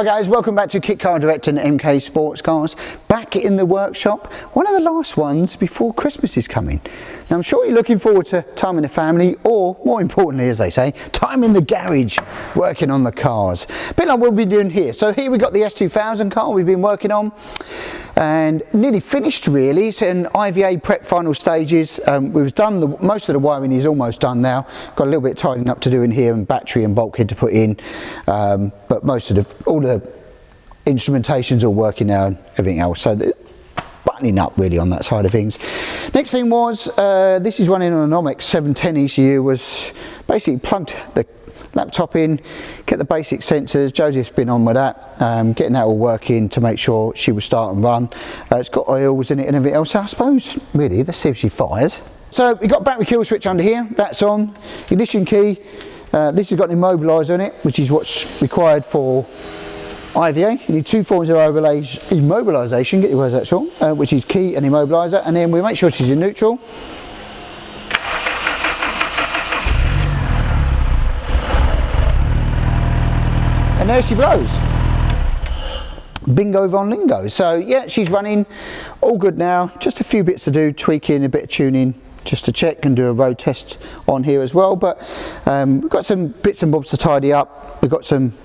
Hi guys, welcome back to Kit Car Direct and MK Sportscars. Back in the workshop, one of the last ones before Christmas is coming. Now I'm sure you're looking forward to time in the family, or more importantly, as they say, time in the garage working on the cars. A bit like what we've been doing here. So here we've got the S2000 car we've been working on and nearly finished really. It's in IVA prep final stages. We've done most of the wiring is almost done now. Got a little bit tidying up to do in here and battery and bulkhead to put in, but most of all the instrumentation's all working now and everything else, so buttoning up really on that side of things. Next thing was this is running on an OMX 710 ECU. Was basically plugged the laptop in, get the basic sensors. Joseph's been on with that, getting that all working to make sure she will start and run. It's got oils in it and everything else, so I suppose really let's see if she fires. So we've got battery kill switch under here, that's on. Ignition key, this has got an immobiliser in it, which is what's required for IVA. You need two forms of immobilisation, get your words out, Sean, which is key and immobiliser, and then we make sure she's in neutral. And there she blows. Bingo von Lingo. So yeah, she's running, all good now. Just a few bits to do, tweaking, a bit of tuning, just to check and do a road test on here as well. But we've got some bits and bobs to tidy up. We've got some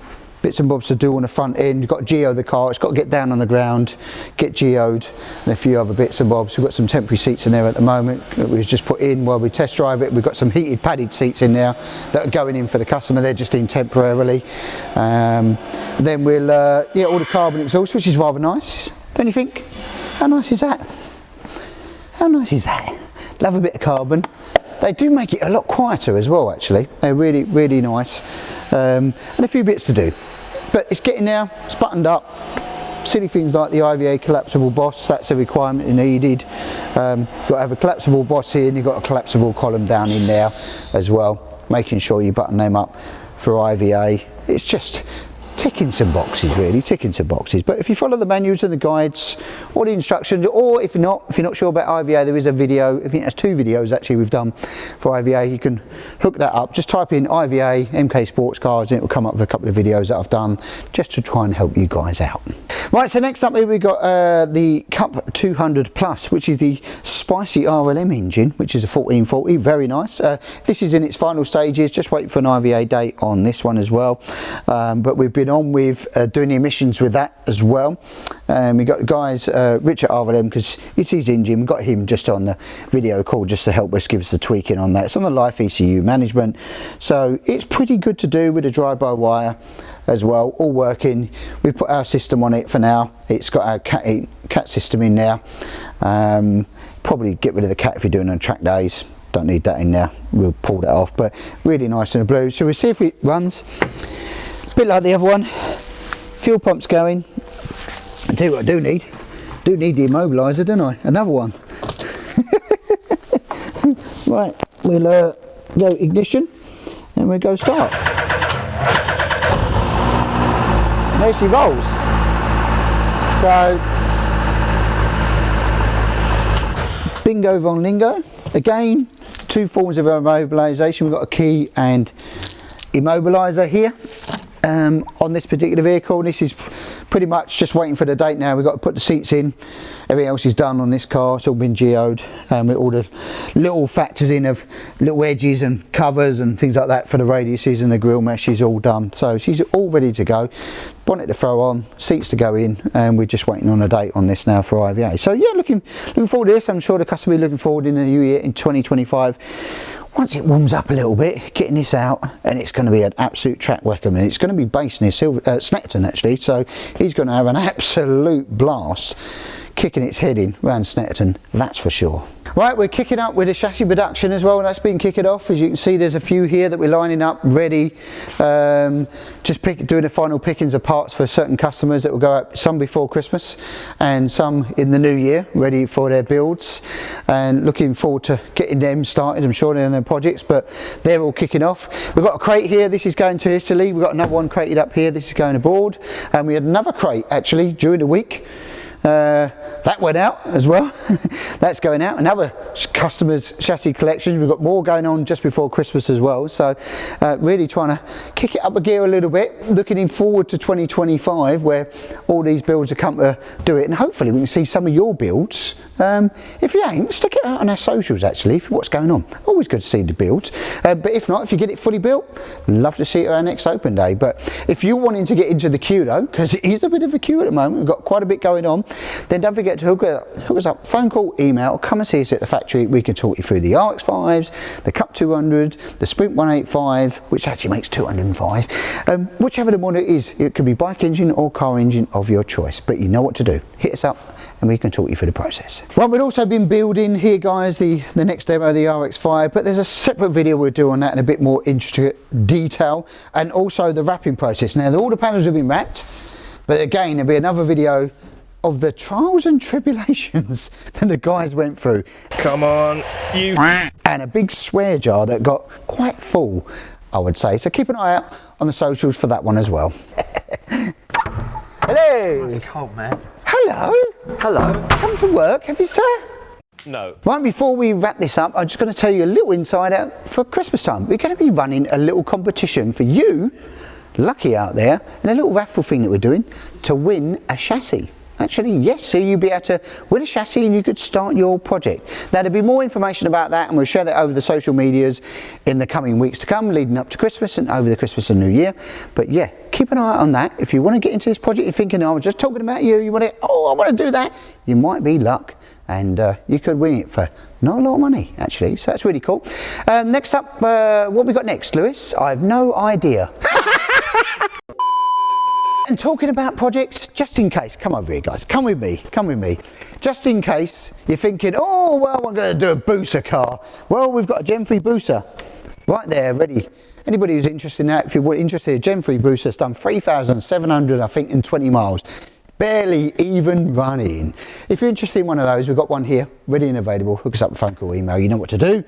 bits and bobs to do on the front end. You've got to geo the car, it's got to get down on the ground, get geoed, and a few other bits and bobs. We've got some temporary seats in there at the moment that we've just put in while we test drive it. We've got some heated padded seats in there that are going in for the customer, they're just in temporarily. Then we'll, yeah, all the carbon exhaust, which is rather nice, don't you think? How nice is that? How nice is that? Love a bit of carbon. They do make it a lot quieter as well actually, they're really, really nice. And a few bits to do, but it's getting there, it's buttoned up. Silly things like the IVA collapsible boss, that's a requirement needed. You've got to have a collapsible boss here, and you've got a collapsible column down in there as well, making sure you button them up for IVA. It's just ticking some boxes really, ticking some boxes. But if you follow the manuals and the guides or the instructions, or if you're not sure about IVA, there is a video, I think there's two videos actually we've done for IVA. You can hook that up, just type in IVA MK Sportscars and it will come up with a couple of videos that I've done just to try and help you guys out. Right, so next up here we've got the Cup 200 Plus, which is the spicy RLM engine, which is a 1440, very nice. This is in its final stages, just waiting for an IVA date on this one as well. But we've been on with doing the emissions with that as well. We got guys, Richard RLM, because it's his engine, we got him just on the video call just to help us, give us the tweaking on that. It's on the life ECU management, so it's pretty good to do with a drive-by-wire as well, all working. We've put our system on it for now. It's got our cat system in there. Probably get rid of the cat if you're doing on track days, don't need that in there, we'll pull that off. But really nice in the blue. So we'll see if it runs a bit like the other one. Fuel pump's going. I tell you what I do need the immobiliser, don't I? Another one. Right, we'll go ignition and we'll go start. And there she rolls. So bingo von lingo. Again, two forms of immobilisation. We've got a key and immobiliser here on this particular vehicle. This is pretty much just waiting for the date now. We've got to put the seats in, everything else is done on this car, it's all been geoed, with all the little factors in of little edges and covers and things like that for the radiuses, and the grille mesh is all done, so she's all ready to go. Bonnet to throw on, seats to go in, and we're just waiting on a date on this now for IVA. So yeah, looking forward to this. I'm sure the customer will be looking forward in the new year in 2025. Once it warms up a little bit, getting this out, and it's going to be an absolute track wrecker. It's going to be based near Snetterton actually, so he's going to have an absolute blast kicking its head in round Snetterton, that's for sure. Right, we're kicking up with the chassis production as well. That's been kicked off. As you can see, there's a few here that we're lining up ready, just doing the final pickings of parts for certain customers that will go out, some before Christmas and some in the new year, ready for their builds, and looking forward to getting them started. I'm sure they're on their projects, but they're all kicking off. We've got a crate here, this is going to Italy. We've got another one crated up here, this is going aboard, and we had another crate actually during the week. That went out as well. That's going out. Another customers' chassis collections. We've got more going on just before Christmas as well, so really trying to kick it up a gear a little bit, looking forward to 2025 where all these builds are come to do it, and hopefully we can see some of your builds. If you ain't, stick it out on our socials actually for what's going on. Always good to see the builds, but if not, if you get it fully built, love to see it at our next open day. But if you're wanting to get into the queue though, because it is a bit of a queue at the moment, we've got quite a bit going on, then don't forget to hook us up, phone call, email, come and see us at the factory. We can talk you through the RX5s, the Cup 200, the Sprint 185, which actually makes 205, whichever the model it is. It could be bike engine or car engine of your choice, but you know what to do. Hit us up and we can talk you through the process. Well, we've also been building here, guys, the next demo, the RX5, but there's a separate video we'll do on that in a bit more intricate detail, and also the wrapping process. Now, all the panels have been wrapped, but again, there'll be another video of the trials and tribulations that the guys went through. Come on, you. And a big swear jar that got quite full, I would say. So keep an eye out on the socials for that one as well. Hello. It's cold, man. Hello. Hello. Come to work, have you, sir? No. Right, before we wrap this up, I'm just going to tell you a little insight out for Christmas time. We're going to be running a little competition for you, lucky out there, and a little raffle thing that we're doing to win a chassis. Actually, yes, so you'll be able to win a chassis and you could start your project. Now, there'll be more information about that, and we'll share that over the social medias in the coming weeks to come, leading up to Christmas and over the Christmas and New Year. But yeah, keep an eye on that. If you want to get into this project, you're thinking, oh, I was just talking about you want to, oh, I want to do that, you might be luck, and you could win it for not a lot of money, actually. So that's really cool. Next up, what we got next, Lewis? I have no idea. And talking about projects, just in case, come over here guys, come with me, just in case you're thinking, oh well, I'm going to do a booster car. Well, we've got a Gen 3 booster right there ready. Anybody who's interested in that, if you're interested, a Gen 3 booster's done 3,700 I think in 20 miles, barely even running. If you're interested in one of those, we've got one here ready and available. Hook us up, phone call, email, you know what to do.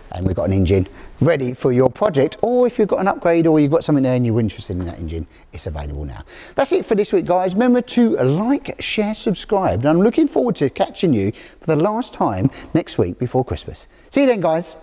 And we've got an engine ready for your project, or if you've got an upgrade or you've got something there and you're interested in that engine, it's available now. That's it for this week, guys. Remember to like, share, subscribe, and I'm looking forward to catching you for the last time next week before Christmas. See you then, guys.